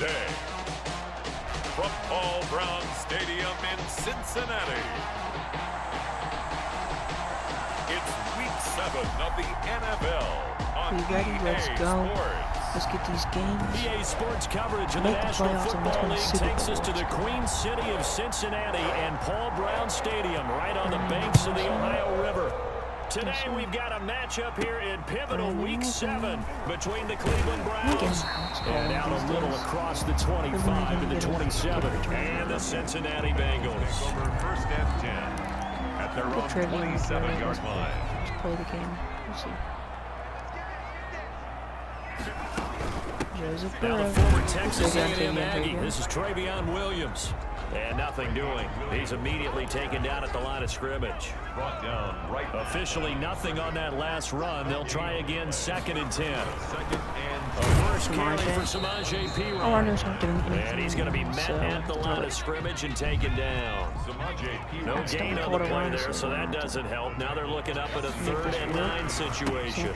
Today, from Paul Brown Stadium in Cincinnati, it's Week 7 of the NFL on EA Sports. Let's get these games. EA Sports coverage of the National Football League takes us to the Queen City of Cincinnati and Paul Brown Stadium right on the banks of the Ohio River. Today we've got a matchup here in pivotal Week 7 between the Cleveland Browns and out a little across the 25 and the 27 and the Cincinnati Bengals. Over first and 10 at their own 27-yard line. Let's play the game. We'll see. Now the former Texas A&M Aggie. This is Travion Williams. And nothing doing. He's immediately taken down at the line of scrimmage. Brought down right. Officially nothing on that last run. They'll try again 2nd and 10. Second and A first carry for Samaje Perine. Oh, I know something. And he's going to be met at the line of scrimmage and taken down. No gain on the play there, so that doesn't help. Now they're looking up at a 3rd and 9 situation.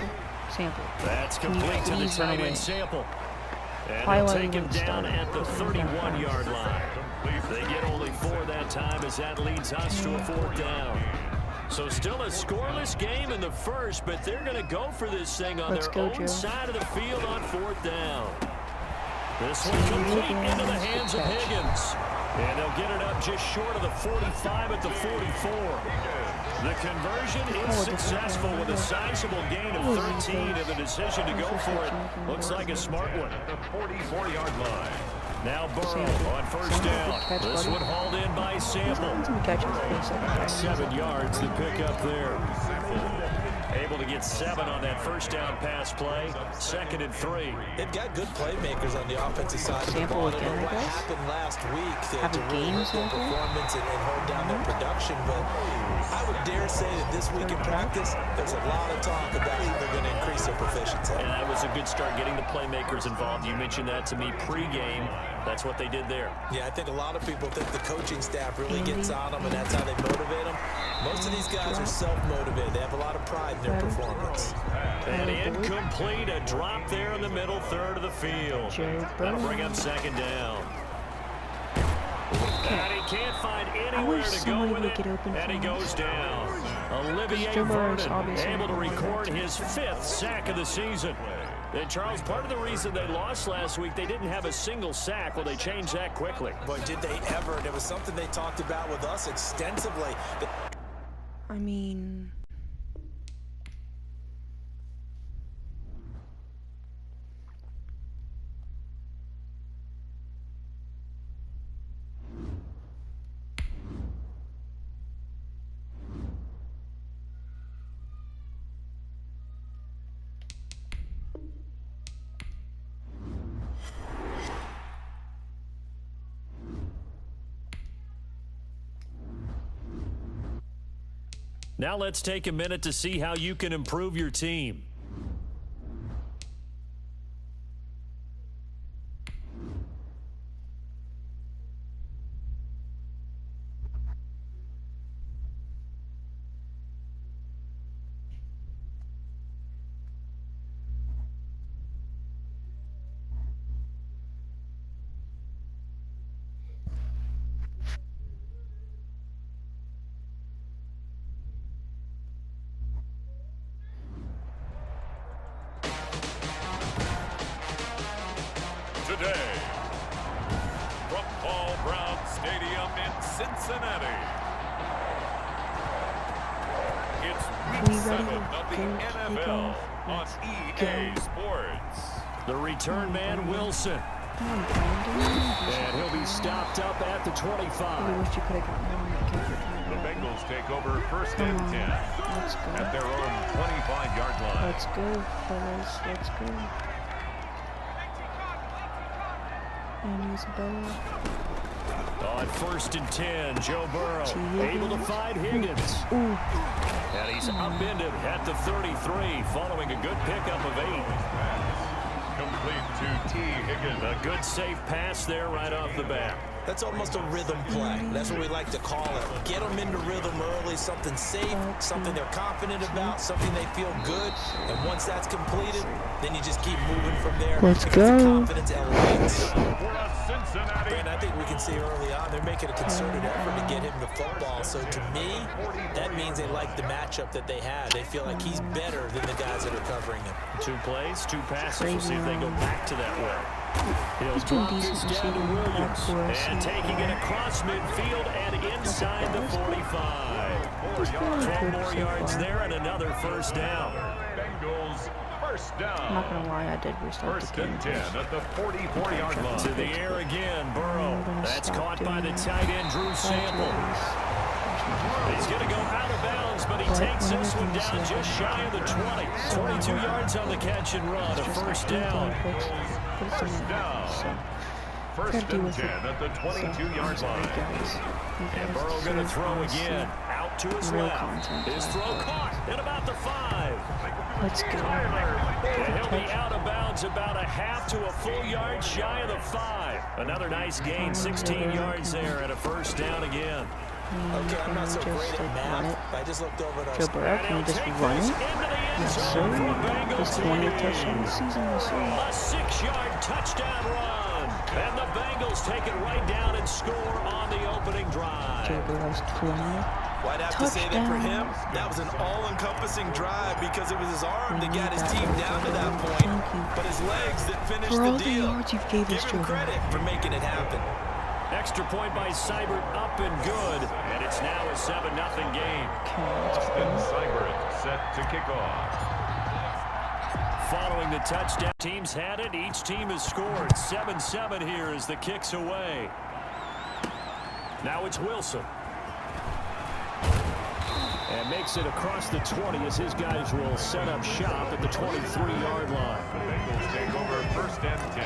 Sample. That's complete to the tight end Sample. And they'll take him down at the 31-yard line. They get only 4 that time as that leads us to a 4th down. So still a scoreless game in the first, but they're going to go for this thing on their own side of the field on 4th down. This one complete into the hands of Higgins. And they'll get it up just short of the 45 at the 44. The conversion is successful with a sizable gain of 13, and the decision to go for it looks like a smart one. the 44-yard line. Now Burrow on first down. This one hauled in by Sample. 7 yards to pick up there. Able to get 7 on that first down pass play. 2nd and 3. They've got good playmakers on the offensive side of the ball. I don't know what happened last week to really hurt their performance and hold down their production, but I would dare say that this week in practice, there's a lot of talk about how they're going to increase their proficiency. And that was a good start getting the playmakers involved. You mentioned that to me pregame. That's what they did there. Yeah, I think a lot of people think the coaching staff really gets on them, and that's how they motivate them. Most of these guys are self-motivated. They have a lot of pride in their performance. And incomplete, a drop there in the middle 3rd of the field. That'll bring up 2nd down. And he can't find anywhere to go with it, and he goes down. Olivier Vernon able to record his 5th sack of the season. And Charles, part of the reason they lost last week, they didn't have a single sack. Well, they changed that quickly. Boy, did they ever. There was something they talked about with us extensively. I mean... Now let's take a minute to see how you can improve your team. Today, from Paul Brown Stadium in Cincinnati, it's Week 7 of the NFL on EA Sports. The return man, Wilson. And he'll be stopped up at the 25. The Bengals take over first and 10 at their own 25-yard line. Let's go, fellas. Let's go. And use Burrow. On 1st and 10, Joe Burrow able to find Higgins. Ooh. And he's upended at the 33 following a good pickup of 8. Complete to T. Higgins. A good safe pass there right off the bat. That's almost a rhythm play. That's what we like to call it. Get them into rhythm early, something safe, something they're confident about, something they feel good. And once that's completed, then you just keep moving from there. Let's go. The confidence points. Cincinnati. And I think we can see early on they're making a concerted effort to get him the football. So to me, that means they like the matchup that they have. They feel like he's better than the guys that are covering him. 2 plays, 2 passes. We'll see if they go back to that way. He'll He's doing drop this decent down to receiving back Williams. for us. And taking it across midfield and inside the 45. 12 more yards there and another first down. Bengals first down. I'm not gonna lie, I did restart First the game. and 10 at the 44-yard line. To the air again, Burrow. That's caught by the tight end, Drew Sample. He's going to go out of bounds, but he takes this one down just shy of the 20. 22 yards on the catch and run, a first down. First down. First and 10 at the 22-yard line. And Burrow going to throw again. Out to his left. His throw caught at about the 5. Let's go. And he'll be out of bounds about a half to a full yard shy of the 5. Another nice gain, 16 yards there and a first down again. Okay, I'm not so great at math, but I just looked over at our Joe Burrow, can you just run it? Yes, sir. He's 20 touchdowns this season, yes, sir. A 6-yard touchdown run. And the Bengals take it right down and score on the opening drive. Joe Burrow's 20. Well, I'd have to say that for him, that was an all-encompassing drive because it was his arm that got his team down to that point, but his legs that finished For all the the deal. yards you've gave us, Give him Joe credit for making it happen. Extra point by Seibert, up and good. And it's now a 7-0 game. Austin Seibert set to kick off. Following the touchdown, teams had it. Each team has scored. 7-7 here as the kick's away. Now it's Wilson. And makes it across the 20 as his guys will set up shop at the 23-yard line. The Bengals take over first and 10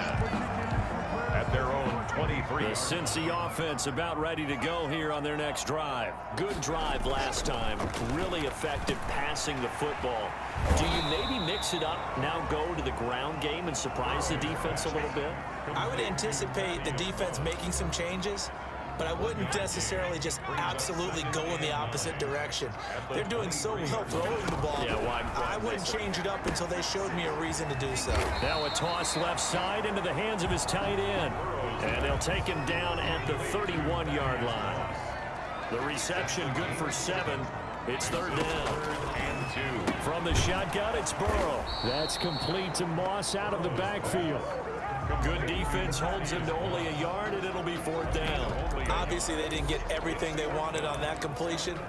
at their own 23. The Cincy offense about ready to go here on their next drive. Good drive last time. Really effective passing the football. Do you maybe mix it up, now go to the ground game and surprise the defense a little bit? I would anticipate the defense making some changes, but I wouldn't necessarily just absolutely go in the opposite direction. They're doing so well throwing the ball. Yeah, well, I wouldn't change it up until they showed me a reason to do so. Now a toss left side into the hands of his tight end. And they'll take him down at the 31-yard line. The reception good for 7. It's third down. And 2. From the shotgun, it's Burrow. That's complete to Moss out of the backfield. Good defense holds him to only a yard, and it'll be fourth down. Obviously, they didn't get everything they wanted on that completion,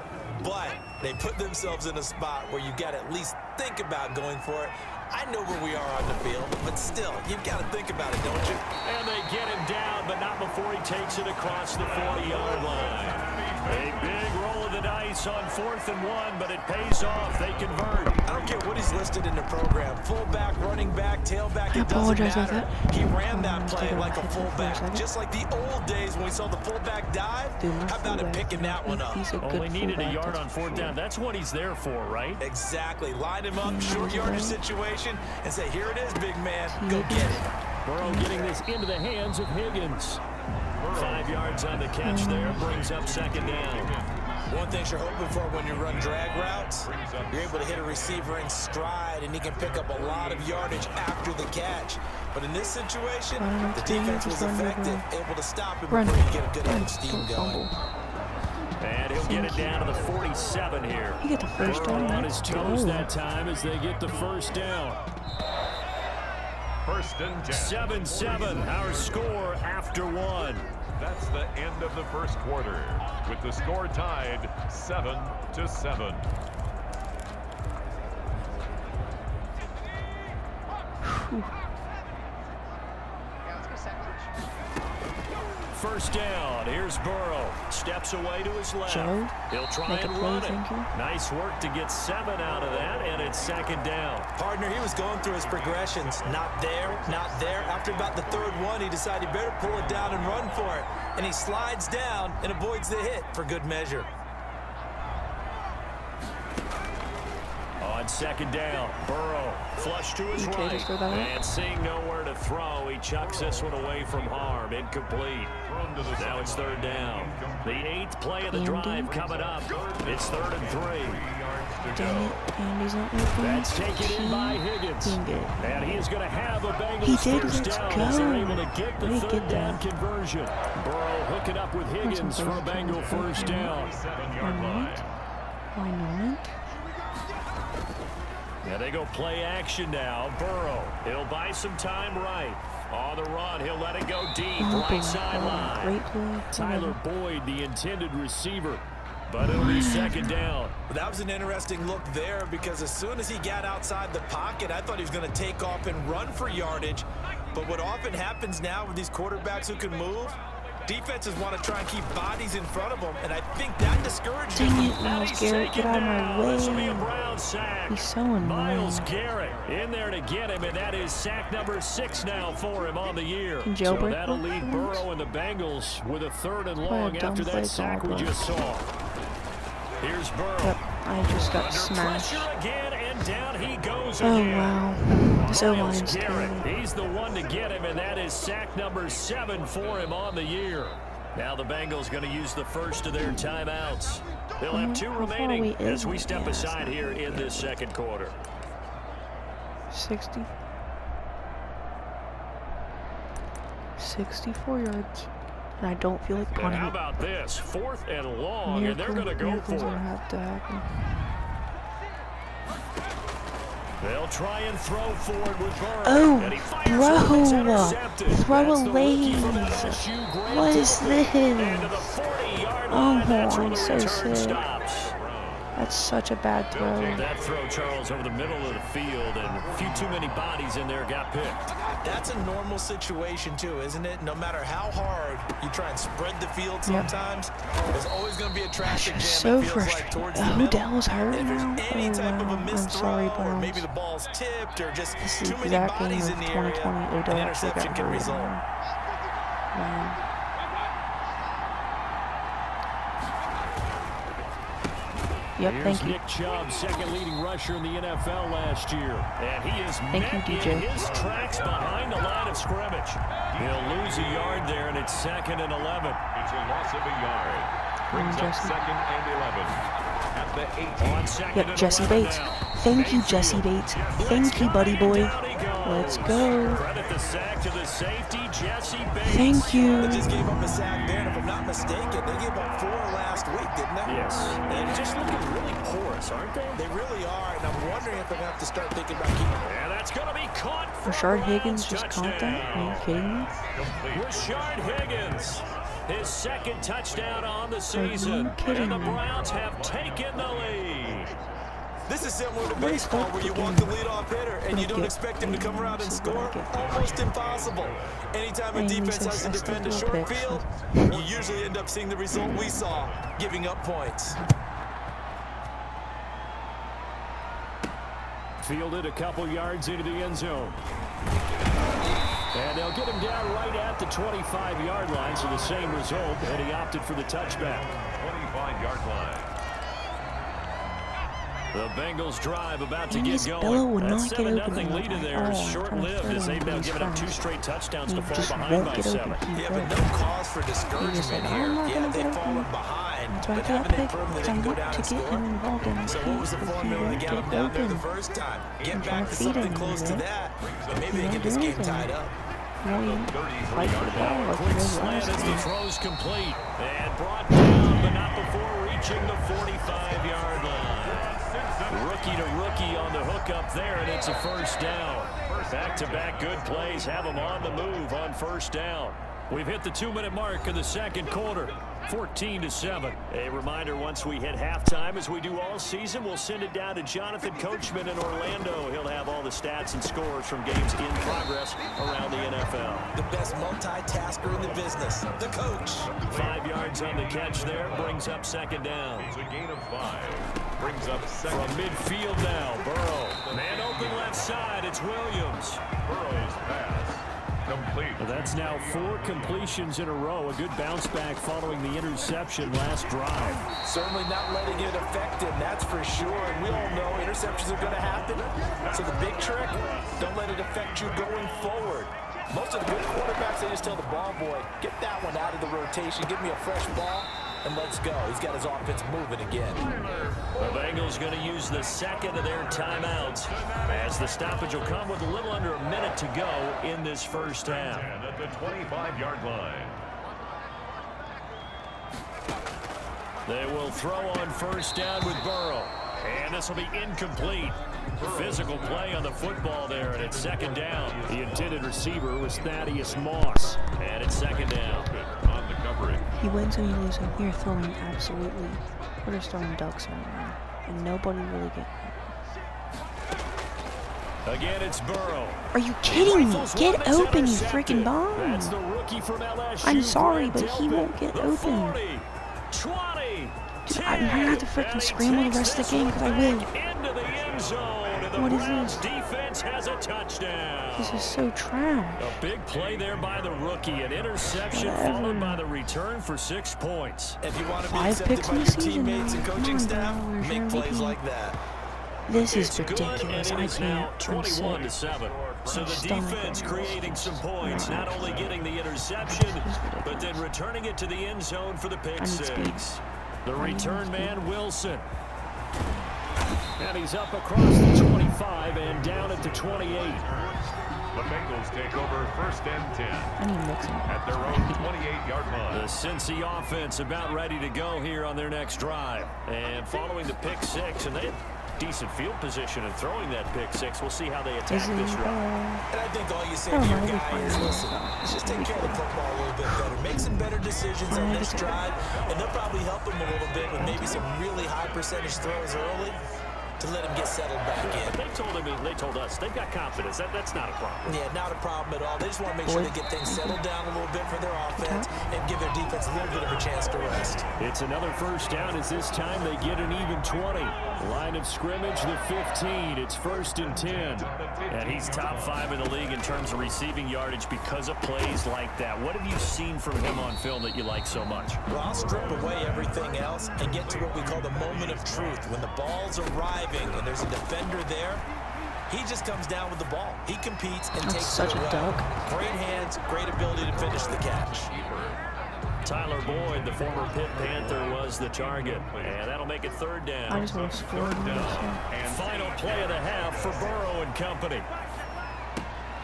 but they put themselves in a spot where you got to at least think about going for it. I know where we are on the field, but still, you've got to think about it, don't you? And they get him down, but not before he takes it across the 40-yard line. A big roll of the dice on 4th and 1, but it pays off. They convert. I don't care what he's listed in the program. Fullback, running back, tailback, it doesn't apologize about matter. that. He ran that play like a for a fullback. second. Just like the old days when we saw the fullback dive. Dude, my How about him fullback, picking that one up? He's a good Only needed a fullback, yard that's on for 4th down. That's what he's there for, right? Exactly. Line him up, short yardage situation, and say, here it is, big man. Go get it. Burrow getting this into the hands of Higgins. 5 yards on the catch there, brings up second down. One thing you're hoping for when you run drag routes, you're able to hit a receiver in stride, and he can pick up a lot of yardage after the catch. But in this situation, the defense was effective, able to stop him before he get a good head of steam going. And he'll get it down to the 47 here. He get the first Burrow down, on right? his toes that time as they get the first down. First and 10. 7-7, our score after 1. That's the end of the first quarter, with the score tied 7-7. First down. Here's Burrow. Steps away to his left. Joe, He'll try make a and play, run thank it. you. Nice work to get 7 out of that, and it's second down. Partner, he was going through his progressions. Not there, not there. After about the third one, he decided he better pull it down and run for it. And he slides down and avoids the hit for good measure. On second down. Burrow flush to his right. And seeing nowhere to throw, he chucks this one away from harm. Incomplete. Now it's third down. The 8th play of the drive coming up. It's 3rd and 3. Dang it, Andy's not open. That's taken in by Higgins. And he's going to have a Bengals first down go. as they're able to get the third down conversion. Burrow hooking up with Higgins for a Bengal first down. Why not? Yeah, they go play action now. Burrow, he'll buy some time right. On the run, he'll let it go deep. Right sideline. Great play. Tyler Boyd, the intended receiver. But it'll be second down. Well, that was an interesting look there because as soon as he got outside the pocket, I thought he was going to take off and run for yardage. But what often happens now with these quarterbacks who can move, defenses want to try and keep bodies in front of them, and I think that discourages them. Dang it, Miles Garrett, get out of my way. This will be a Brown sack. He's so annoying. Miles Garrett in there to get him, and that is sack number 6 now for him on the year. So that'll leave Burrow and the Bengals with a 3rd and long after that sack we just saw. Here's Burrow. Yep, I just got smashed. Again, and down he goes Oh, again. wow. This O-line's Garrett, terrible. he's the one to get him, and that is sack number 7 for him on the year. Now the Bengals going to use the first of their timeouts. They'll have 2 remaining as we step aside here in this second quarter. 64 yards. And I don't feel like punting. How about this? 4th and long, and they're going to go for it. Have to happen. They'll try and throw forward with Burrow. Oh, bro. Throw a lane. What is this? Oh, I'm so sick. That's such a bad throw. That throw, Charles, over the middle of the field, and a few too many bodies in there got picked. That's a normal situation, too, isn't it? No matter how hard you try and spread the field sometimes, there's always going to be a traffic jam. So frustrating. Odell's hurt now? Any type of a I'm missed sorry, throw, or Browns. maybe the ball's tipped, or just This is too the many exact game bodies of in the area, 2020. Odell an actually interception got can hurt. result. Man. Yep, Here's thank you. Nick Chubb, second leading rusher in the NFL last year. And he is Thank you, DJ. in his tracks behind the line of scrimmage. He'll lose a yard there, and it's 2nd and 11. It's a loss of a yard. Brings up 2nd and 11 at the 18. On 2nd Yep, and Jesse 11 Bates. now. Thank you, Jesse Bates. Thank you, buddy boy. Let's go. Credit the sack to the safety, Jesse Bates. Thank you. They just gave up a sack there, and if I'm not mistaken, they gave up 4 last week, didn't they? Yes. They're just looking really porous, aren't they? They really are, and I'm wondering if they're going to have to start thinking about keeping. And that's going to be caught for Rashard a Higgins Browns just caught that? Are you kidding me? Rashard Higgins, his 2nd touchdown on the season. kidding And the me? Browns have taken the lead. This is similar to baseball where you walk the leadoff hitter and you don't expect him to come around and score. Almost impossible. Anytime a defense has to defend a short field, you usually end up seeing the result we saw, giving up points. Fielded a couple yards into the end zone. And they'll get him down right at the 25-yard line, so the same result, and he opted for the touchback. 25-yard line. The Bengals drive about to And get this going. Bella would That not get open 7-0 lead in there is I'm short-lived trying to as they've now throw given up him 2 fast. straight touchdowns to He fall just behind won't by get 7. open. Yeah, but no cause for discouragement said, here. I'm not Yeah, gonna they've get fallen open. behind, That's why I but got haven't they picked. proven Because they I can go want down to and get score? him involved in this So game. what was the Because he formula to won't get get them down there the open. first time? Get I'm back trying to to feed something him, close to right? that. But maybe He they won't get do this game anything. tied up. He won't even fight for the ball like he Quick was slant last as the time. throw's complete. And brought down, but not before reaching the 45-yard line. Rookie to rookie on the hook up there, and it's a first down. Back-to-back good plays have them on the move on first down. We've hit the 2-minute mark of the second quarter, 14-7. A reminder, once we hit halftime, as we do all season, we'll send it down to Jonathan Coachman in Orlando. He'll have all the stats and scores from games in progress around the NFL. The best multitasker in the business, the coach. 5 yards on the catch there, brings up second down. It's a gain of 5. Brings up second. From midfield now, Burrow. Man open left side, it's Williams. Burrow's pass complete. Well, that's now 4 completions in a row. A good bounce back following the interception last drive. Certainly not letting it affect him, that's for sure. And we all know interceptions are going to happen. So the big trick, don't let it affect you going forward. Most of the good quarterbacks, they just tell the ball boy, get that one out of the rotation, give me a fresh ball, and let's go. He's got his offense moving again. The Bengals going to use the second of their timeouts as the stoppage will come with a little under a minute to go in this first half. At the 25-yard line. They will throw on first down with Burrow. And this will be incomplete. Physical play on the football there, and it's second down. The intended receiver was Thaddeus Moss. And it's second down. On the coverage. He wins and he loses. You're throwing absolutely. We're just throwing ducks right now. And nobody really gets hurt. Again, it's Burrow. Are you kidding me? Get open, you freaking bomb. That's the rookie from LSU. I'm sorry, but he won't get open. 40, 20, Dude, I'm gonna have to freaking scramble the rest of the game because I will. Into the end zone, and the What is Browns this? defense has a touchdown. This is so trash. A big play there by the rookie, an interception followed by the return for 6 points. If you want to be 5 accepted picks by in your the season teammates and now. coaching Come on, staff, bro. Where's make your plays MVP? like that. This is It's good, ridiculous. and I it is now can't. I'm sick. 21-7. So the Stomach defense hurts. creating some points, not only getting the interception, but then returning it to the end zone for the pick I need speed. six. The return man, Wilson. And he's up across the 25 and down at the 28. The Bengals take over first and 10. I need mixing. At their own 28-yard line. The Cincy offense about ready to go here on their next drive. And following the pick six, and they had decent field position and throwing that pick six. We'll see how they attack this drive. And I think all you say to your guy is, listen, let's just take care of the football a little bit better. Make some better decisions on this drive, and they'll probably help him a little bit with maybe some really high percentage throws early to let him get settled back in. They told us they've got confidence. That's not a problem. Yeah, not a problem at all. They just want to make sure they get things settled down a little bit for their offense and give their defense a little bit of a chance to rest. It's another first down as this time they get an even 20. Line of scrimmage, the 15. It's first and 10. And he's top 5 in the league in terms of receiving yardage because of plays like that. What have you seen from him on film that you like so much? Well, I'll strip away everything else and get to what we call the moment of truth. When the ball's arriving and there's a defender there, he just comes down with the ball. He competes and takes such it away. a duck. Great hands, great ability to finish the catch. Tyler Boyd, the former Pitt Panther, was the target. And that'll make it third down. I just want to score. And final play of the half for Burrow and company.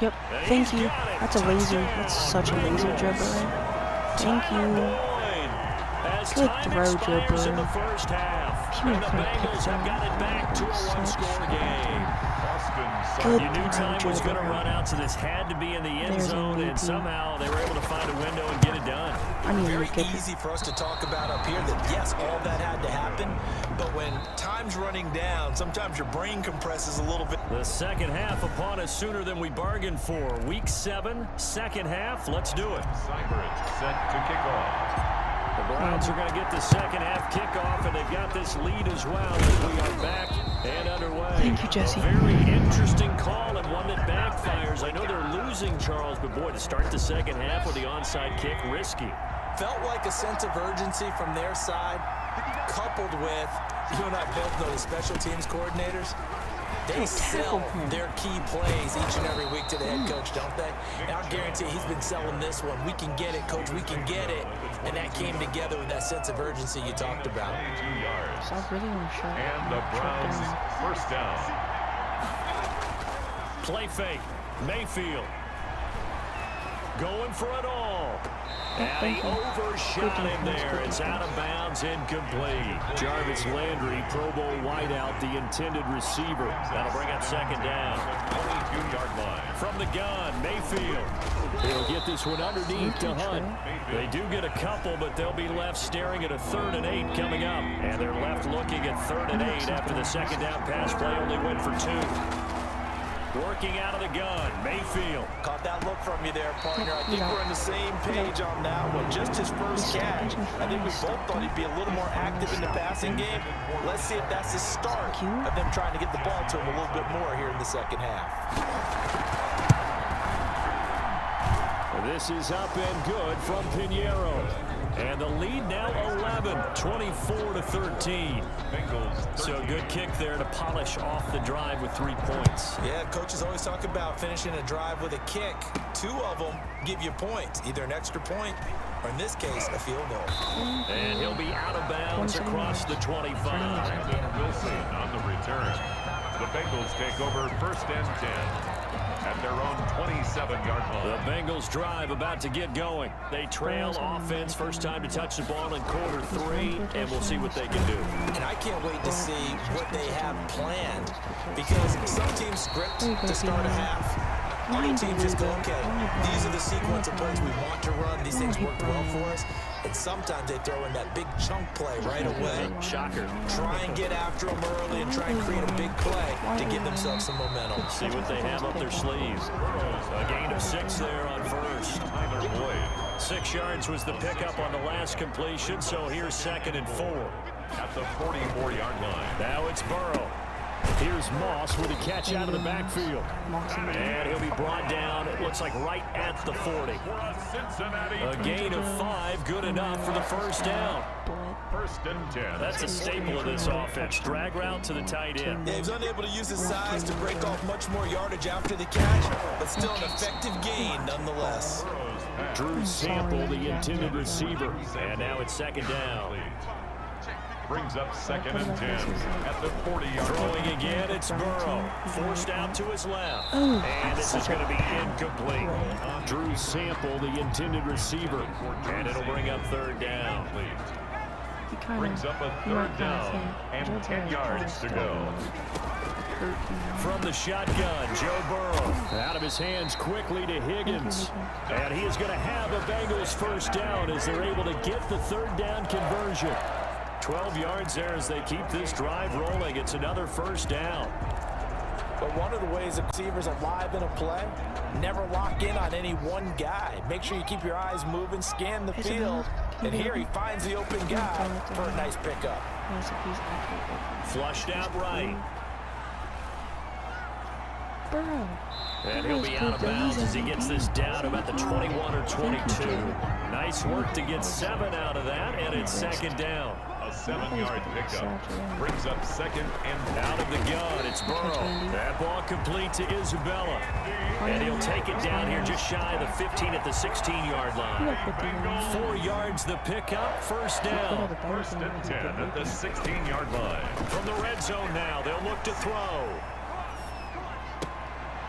Yep. Thank you. That's a laser. That's such a laser dribbler. Thank you. Good throw, dribbler. In the first half. And the Bengals have got it back to a one-score game. Good You knew throw, time was going to dribbler. run out, so this had to be in the end zone, and somehow they were able to find a window and get it done. I need to Very get easy for us to talk about up here that, yes, all that had to happen, but when time's running down, sometimes your brain compresses a little bit. The second half upon us sooner than we bargained for. Week 7, second half. Let's do it. Cybridge set to kick off. The Browns are going to get the second half kickoff, and they've got this lead as well as we are back and underway. Thank you, Jesse. A very interesting call and one that backfires. I know they're losing, Charles, but boy, to start the second half with the onside kick, risky. Felt like a sense of urgency from their side, coupled with, you and I both know the special teams coordinators. They sell their key plays each and every week to the head coach, don't they? And I guarantee he's been selling this one. We can get it, coach, we can get it. And that came together with that sense of urgency you talked about. 22 yards. So I really want to shut And the Browns first down. Play fake. Mayfield. Going for it all. And he overshot him there. It's out of bounds, incomplete. Jarvis Landry, Pro Bowl wideout, the intended receiver. That'll bring up second down. 22-yard line. From the gun, Mayfield. He'll get this one underneath to Hunt. They do get a couple, but they'll be left staring at a 3rd and 8 coming up. And they're left looking at 3rd and 8 after the second down pass play only went for 2. Working out of the gun, Mayfield. Caught that look from you there, partner. I think we're on the same page on that one. Just his first catch. I think we both thought he'd be a little more active in the passing game. Let's see if that's the start of them trying to get the ball to him a little bit more here in the second half. This is up and good from Pinheiro. And the lead now 11, 24-13. So good kick there to polish off the drive with 3 points. Yeah, coaches always talk about finishing a drive with a kick. 2 of them give you points, either an extra point or, in this case, a field goal. And he'll be out of bounds across the 25. Wilson on the return. The Bengals take over 1st and 10 at their own 27-yard line. The Bengals drive about to get going. They trail offense, first time to touch the ball in quarter 3, and we'll see what they can do. And I can't wait to see what they have planned, because some teams script to start a half. Other teams just go, okay, these are the sequence of plays we want to run. These things worked well for us. And sometimes they throw in that big chunk play right away. Shocker. Try and get after them early and try and create a big play to give themselves some momentum. See what they have up their sleeves. A gain of 6 there on first. 6 yards was the pickup on the last completion, so here's 2nd and 4. At the 44-yard line. Now it's Burrow. Here's Moss with a catch out of the backfield. And he'll be brought down, it looks like right at the 40. A gain of 5, good enough for the first down. 1st and 10. That's a staple of this offense. Drag route to the tight end. Yeah, he was unable to use his size to break off much more yardage after the catch, but still an effective gain nonetheless. Drew Sample, the intended receiver. And now it's 2nd down. Brings up 2nd and 10 at the 40-yard line. Throwing again, it's Burrow. Forced out to his left. And this is going to be incomplete. Drew Sample, the intended receiver. And it'll bring up 3rd down. Brings up a 3rd down and 10 yards to go. From the shotgun, Joe Burrow. Out of his hands quickly to Higgins. And he is going to have a Bengals first down as they're able to get the 3rd down conversion. 12 yards there as they keep this drive rolling. It's another first down. But one of the ways that receivers are live in a play, never lock in on any one guy. Make sure you keep your eyes moving, scan the field. And here he finds the open guy for a nice pickup. Flushed out right. Burrow. And he'll be out of bounds as he gets this down about the 21 or 22. Nice work to get 7 out of that, and it's 2nd down. A 7-yard pickup brings up 2nd and out of the gun. It's Burrow. That ball complete to Isabella. And he'll take it down here just shy of the 15 at the 16-yard line. 4 yards the pickup, first down. 1st and 10 at the 16-yard line. From the red zone now, they'll look to throw.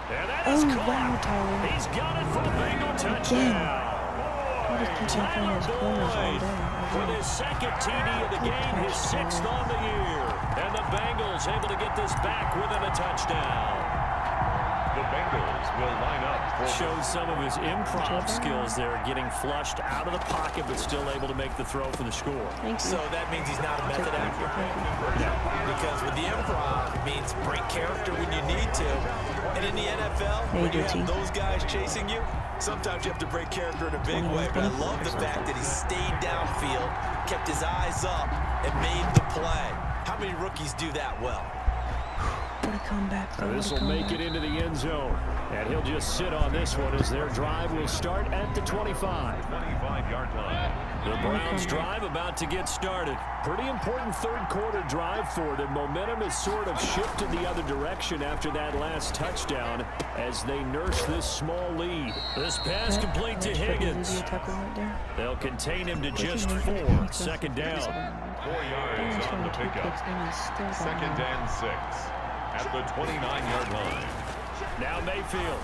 And that is caught. Wow, He's got it for the Bengal touchdown. Tyler Boyd with his 2nd TD of the game, his 6th on the year. And the Bengals able to get this back within a touchdown. The Bengals will line up for Shows some of his improv skills there, getting flushed out of the pocket, but still able to make the throw for the score. So that means he's not a method actor. No, because with the improv, it means break character when you need to. And in the NFL, when you have those guys chasing you, sometimes you have to break character in a big way. But I love the fact that he stayed downfield, kept his eyes up, and made the play. How many rookies do that well? This will make it into the end zone. And he'll just sit on this one as their drive will start at the 25. 25-yard line. The Browns drive about to get started. Pretty important 3rd quarter drive for them. Momentum has sort of shifted the other direction after that last touchdown as they nurse this small lead. This pass complete to Higgins. They'll contain him to just 4. 2nd down. 4 yards on the pickup. 2nd and 6 at the 29-yard line. Now Mayfield.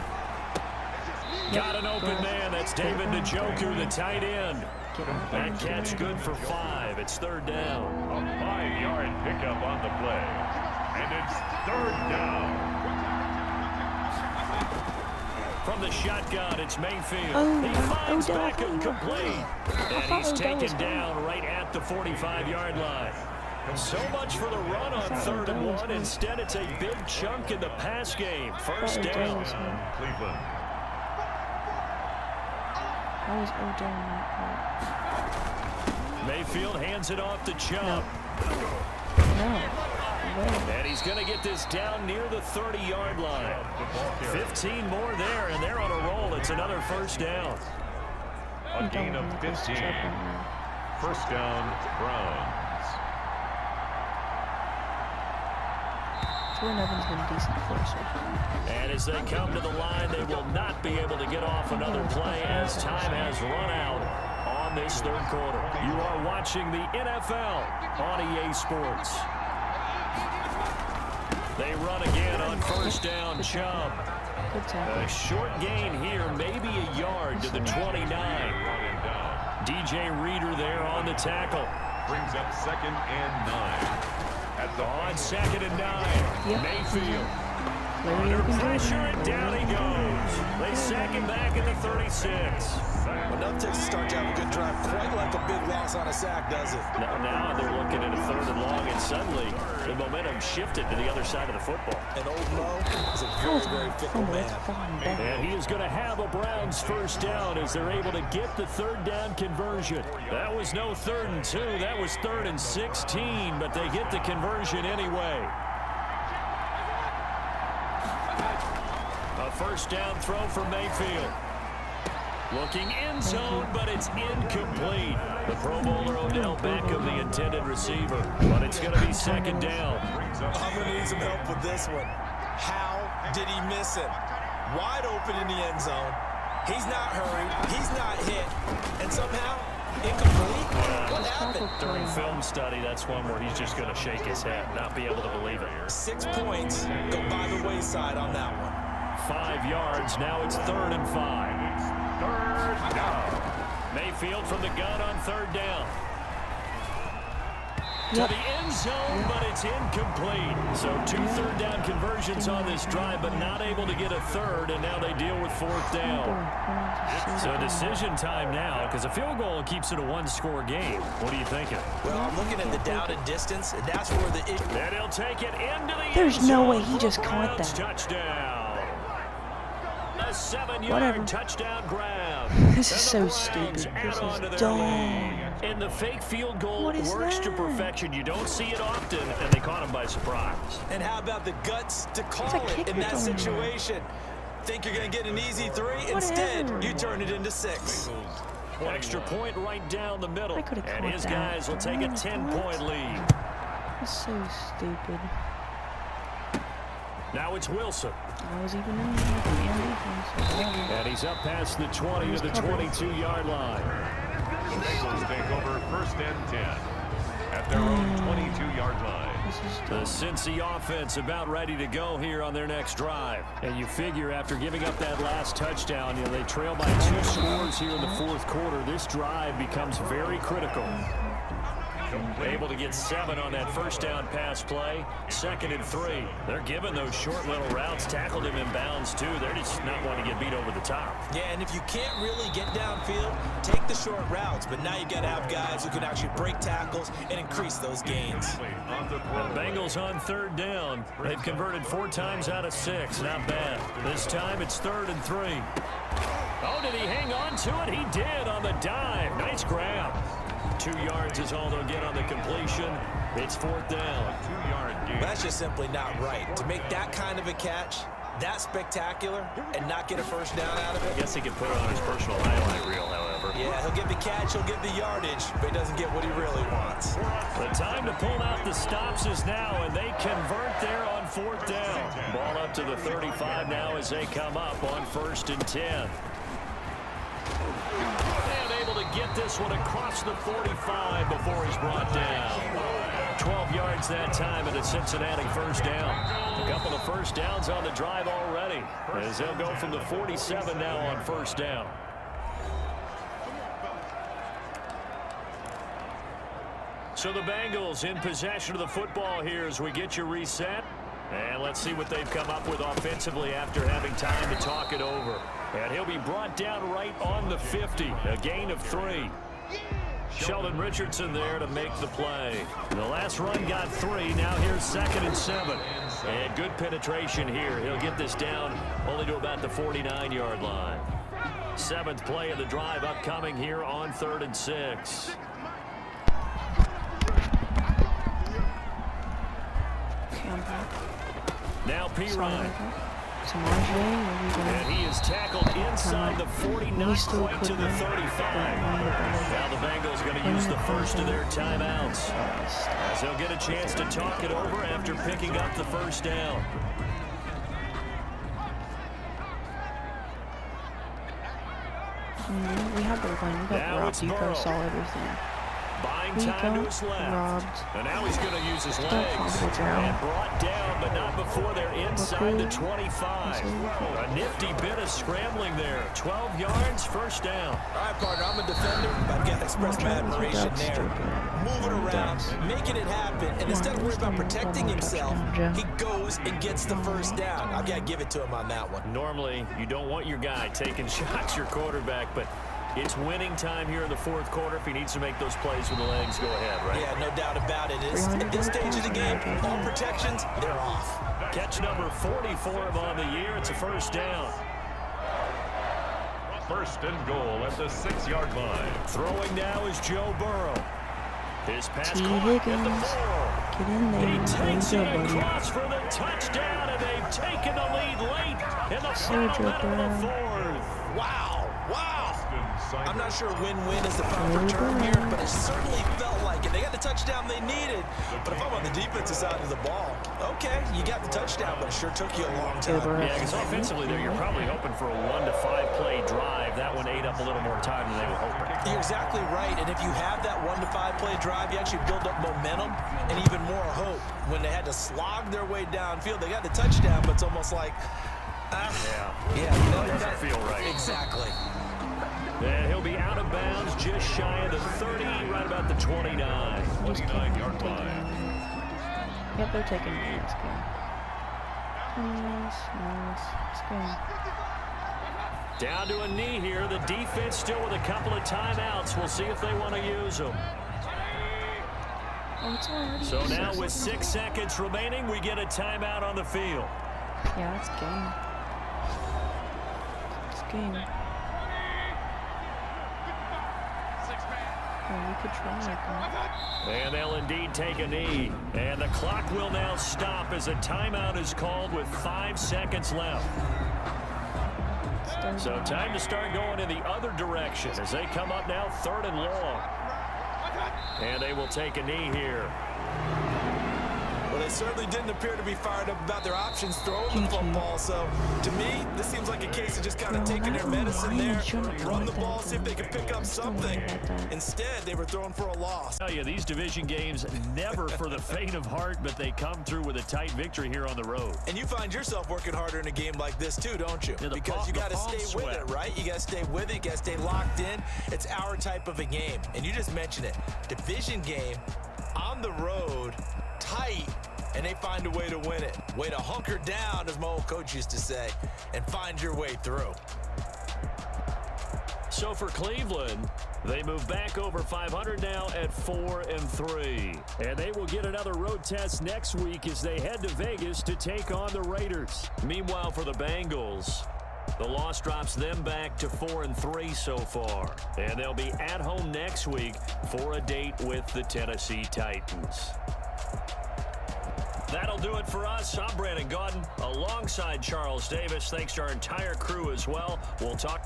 Got an open man. That's David Njoku, the tight end. That catch good for 5. It's 3rd down. A 5-yard pickup on the play. And it's 3rd down. From the shotgun, it's Mayfield. He finds Beckham complete. And he's taken down right at the 45-yard line. So much for the run on 3rd and 1. Instead, it's a big chunk in the pass game. First down. Cleveland. Mayfield hands it off to Chubb. And he's going to get this down near the 30-yard line. 15 more there, and they're on a roll. It's another first down. A gain of 15. First down, Browns. Jordan Evans been decent for us. And as they come to the line, they will not be able to get off another play as time has run out on this third quarter. You are watching the NFL on EA Sports. They run again on first down, Chubb. A short gain here, maybe a yard to the 29. DJ Reader there on the tackle. Brings up 2nd and 9. On 2nd and 9, Mayfield. Under pressure, and down he goes. They sack him back at the 36. Enough to start to have a good drive. Quite like a big loss on a sack, does it? Now they're looking at a 3rd and long, and suddenly the momentum shifted to the other side of the football. And Old Mo is a very, very fickle man. And he is going to have a Browns first down as they're able to get the 3rd down conversion. That was no 3rd and 2. That was 3rd and 16, but they get the conversion anyway. A first down throw for Mayfield. Looking end zone, but it's incomplete. The Pro Bowler Odell Beckham, the intended receiver, but it's going to be 2nd down. I'm going to need some help with this one. How did he miss it? Wide open in the end zone. He's not hurried. He's not hit. And somehow, incomplete? What happened? During film study, that's one where he's just going to shake his head, not be able to believe it. 6 points go by the wayside on that one. 5 yards. Now it's 3rd and 5. 3rd down. Mayfield from the gun on 3rd down. To the end zone, but it's incomplete. So 2 3rd down conversions on this drive, but not able to get a 3rd, and now they deal with 4th down. So decision time now, because a field goal keeps it a 1-score game. What are you thinking? Well, I'm looking at the down and distance, and that's where the issue. And he'll take it into the There's end no zone way he just for caught Browns that. Touchdown. A 7-yard Whatever. touchdown grab. This is so stupid. This is dumb. And the fake field goal What is works to that? perfection. You don't see it often, and they caught him by surprise. And how about the guts to call It's a it kick in that return. situation? Think you're going to get an easy 3? Instead, you turn it into 6. Extra point right down the middle. I could've And caught his that. guys will take a 10-point lead. That's so stupid. Now it's Wilson. I was even in the defense. And he's up past the 20 to the 22-yard line. The Bengals take over 1st and 10 at their own 22-yard line. The Cincy offense about ready to go here on their next drive. And you figure after giving up that last touchdown, they trail by 2 scores here in the 4th quarter. This drive becomes very critical. Able to get 7 on that first down pass play. 2nd and 3. They're giving those short little routes. Tackled him in bounds, too. They're just not wanting to get beat over the top. Yeah, and if you can't really get downfield, take the short routes. But now you got to have guys who can actually break tackles and increase those gains. The Bengals on 3rd down. They've converted 4 times out of 6. Not bad. This time it's 3rd and 3. Oh, did he hang on to it? He did on the dive. Nice grab. 2 yards is all they'll get on the completion. It's 4th down. 2-yard gain. That's just simply not right. To make that kind of a catch, that spectacular, and not get a first down out of it. I guess he could put it on his personal highlight reel, however. Yeah, he'll get the catch, he'll get the yardage, but he doesn't get what he really wants. The time to pull out the stops is now, and they convert there on 4th down. Ball up to the 35 now as they come up on 1st and 10. Get this one across the 45 before he's brought down. 12 yards that time at a Cincinnati first down. A couple of first downs on the drive already, as they'll go from the 47 now on 1st down. So the Bengals in possession of the football here as we get you reset. And let's see what they've come up with offensively after having time to talk it over. And he'll be brought down right on the 50. A gain of 3. Sheldon Richardson there to make the play. The last run got 3. Now here's 2nd and 7. And good penetration here. He'll get this down only to about the 49-yard line. 7th play of the drive upcoming here on 3rd and 6. Now P. Ryan. And he is tackled inside the 49, quite to the 35. Now the Bengals going to use the first of their timeouts, as they'll get a chance to talk it over after picking up the first down. We have the win. We got robbed. You guys saw everything. Buying time to his left. And now he's going to use his legs. And brought down, but not before they're inside the 25. A nifty bit of scrambling there. 12 yards, first down. All right, partner, I'm a defender, but I've got to express my admiration there. Moving around, making it happen, and instead of worrying about protecting himself, he goes and gets the first down. I've got to give it to him on that one. Normally, you don't want your guy taking shots, your quarterback, but it's winning time here in the fourth quarter. If he needs to make those plays with the legs, go ahead, right? Yeah, no doubt about it. At this stage of the game, all protections, they're off. Catch number 40 for him on the year. It's a first down. First and goal at the 6-yard line. Throwing now is Joe Burrow. His pass T. caught Higgins. at the 4. Get in there. He takes it across for the touchdown, and they've taken the lead late in the final minute of the fourth. Wow, wow. I'm not sure win-win is the proper term here, but it certainly felt like it. They got the touchdown they needed, but if I'm on the defensive side of the ball, okay, you got the touchdown, but it sure took you a long time. Yeah, because offensively there, you're probably hoping for a 1 to 5 play drive. That one ate up a little more time than they were hoping. You're exactly right, and if you have that 1 to 5 play drive, you actually build up momentum and even more hope. When they had to slog their way downfield, they got the touchdown, but it's almost like, that doesn't feel right. Exactly. And he'll be out of bounds just shy of the 30, right about the 29. 29-yard line. Yep, they're taking me. Let's go. Nice. Let's go. Down to a knee here. The defense still with a couple of timeouts. We'll see if they want to use them. So now with 6 seconds remaining, we get a timeout on the field. Yeah, that's game. It's game. We could try it. And they'll indeed take a knee. And the clock will now stop as a timeout is called with 5 seconds left. So time to start going in the other direction as they come up now 3rd and long. And they will take a knee here. Well, they certainly didn't appear to be fired up about their options throwing the football. So, to me, this seems like a case of just kind of taking their medicine there, run the ball, see if they can pick up something. Instead, they were throwing for a loss. I tell you, these division games, never for the faint of heart, but they come through with a tight victory here on the road. And you find yourself working harder in a game like this, too, don't you? Yeah, because you got to stay with it, right? You got to stay with it. You got to stay locked in. It's our type of a game. And you just mentioned it. Division game, on the road, tight, and they find a way to win it. Way to hunker down, as my old coach used to say, and find your way through. So for Cleveland, they move back over 500 now at 4-3. And they will get another road test next week as they head to Vegas to take on the Raiders. Meanwhile, for the Bengals, the loss drops them back to 4-3 so far. And they'll be at home next week for a date with the Tennessee Titans. That'll do it for us. I'm Brandon Gaudin alongside Charles Davis. Thanks to our entire crew as well. We'll talk.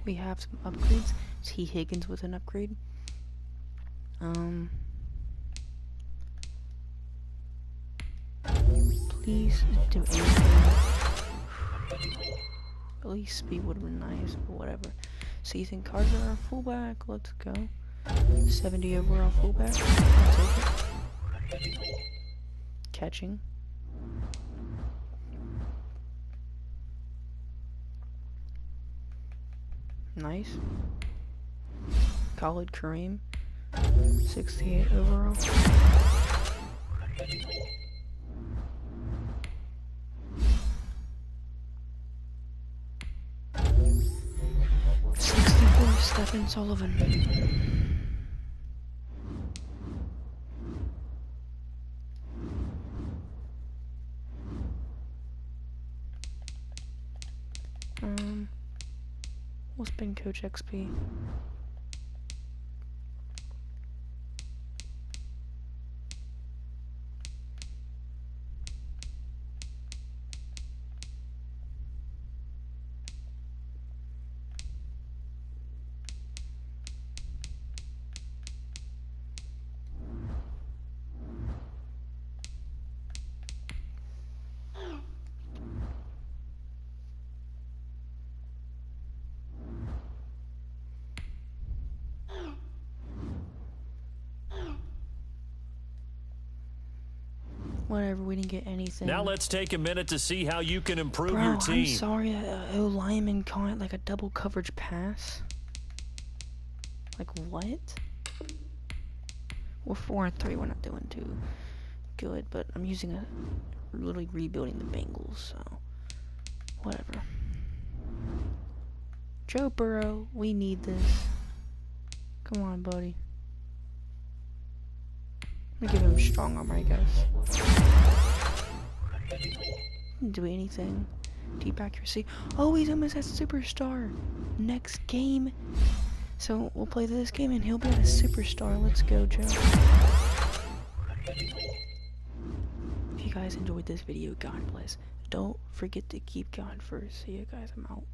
We have some upgrades. T. Higgins with an upgrade. Please do anything. At least speed would have been nice, but whatever. So you think Carter our fullback? Let's go. 70 overall fullback. I'll take it. Catching. Nice. Khalid Kareem. 68 overall. Stephen Sullivan. We'll spin Coach XP. Whatever, we didn't get anything. Now let's take a minute to see how you can improve Bro, your team. I'm sorry, lineman caught like a double coverage pass. Like what? We're 4-3. We're not doing too good, but I'm literally rebuilding the Bengals, so whatever. Joe Burrow, we need this. Come on, buddy. I'm gonna give him strong arm, I guess. Didn't do anything. Deep accuracy. Oh, he's almost at superstar. Next game. So we'll play this game and he'll be at a superstar. Let's go, Joe. If you guys enjoyed this video, God bless. Don't forget to keep God first. See you guys. I'm out.